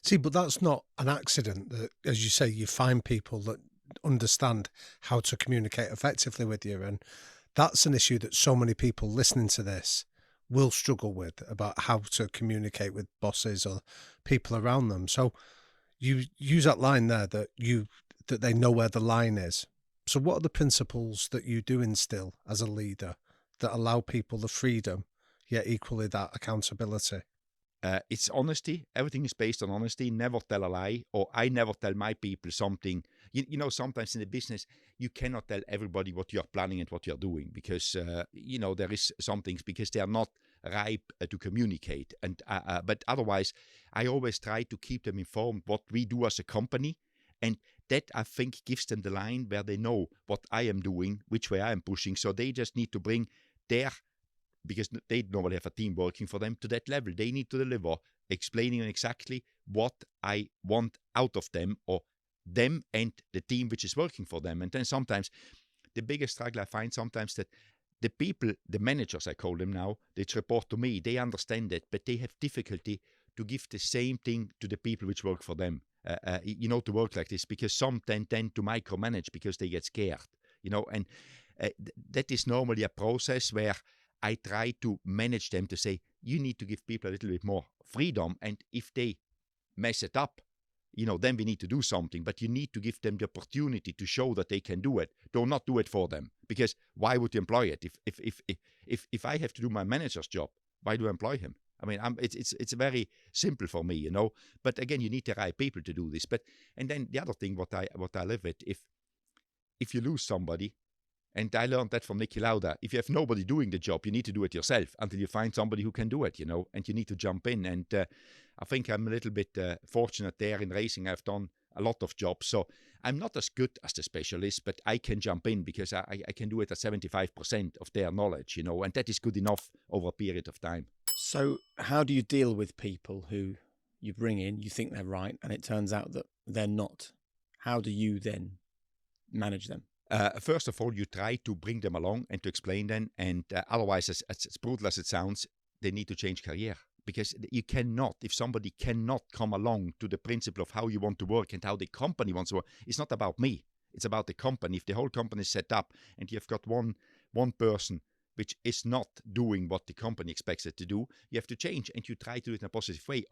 See, but that's not an accident that, as you say, you find people that understand how to communicate effectively with you. And that's an issue that so many people listening to this will struggle with, about how to communicate with bosses or people around them. So you use that line there, that they know where the line is. So what are the principles that you do instill as a leader that allow people the freedom, yet equally that accountability? It's honesty. Everything is based on honesty. Never tell a lie, or I never tell my people something. Sometimes in the business, you cannot tell everybody what you're planning and what you're doing because, there is some things because they are not ripe to communicate. But otherwise, I always try to keep them informed what we do as a company. And that, I think, gives them the line where they know what I am doing, which way I am pushing. So they just need to bring their, because they normally have a team working for them, to that level. They need to deliver, explaining exactly what I want out of them, or them and the team which is working for them. And then sometimes the biggest struggle I find sometimes that the people, the managers I call them now, they report to me, they understand it, but they have difficulty to give the same thing to the people which work for them. To work like this, because some tend to micromanage because they get scared, and that is normally a process where I try to manage them to say, you need to give people a little bit more freedom. And if they mess it up, then we need to do something. But you need to give them the opportunity to show that they can do it. Do not do it for them. Because why would you employ it? If I have to do my manager's job, why do I employ him? I mean, it's very simple for me, But again, you need the right people to do this. And then the other thing, what I live with, if you lose somebody, and I learned that from Nicky Lauda. If you have nobody doing the job, you need to do it yourself until you find somebody who can do it, and you need to jump in. And I think I'm a little bit fortunate there in racing. I've done a lot of jobs. So I'm not as good as the specialist, but I can jump in because I can do it at 75% of their knowledge, and that is good enough over a period of time. So how do you deal with people who you bring in, you think they're right, and it turns out that they're not? How do you then manage them? First of all, you try to bring them along and to explain them. And otherwise, as brutal as it sounds, they need to change career. Because you cannot, if somebody cannot come along to the principle of how you want to work and how the company wants to work, it's not about me. It's about the company. If the whole company is set up and you've got one person which is not doing what the company expects it to do, you have to change, and you try to do it in a positive way.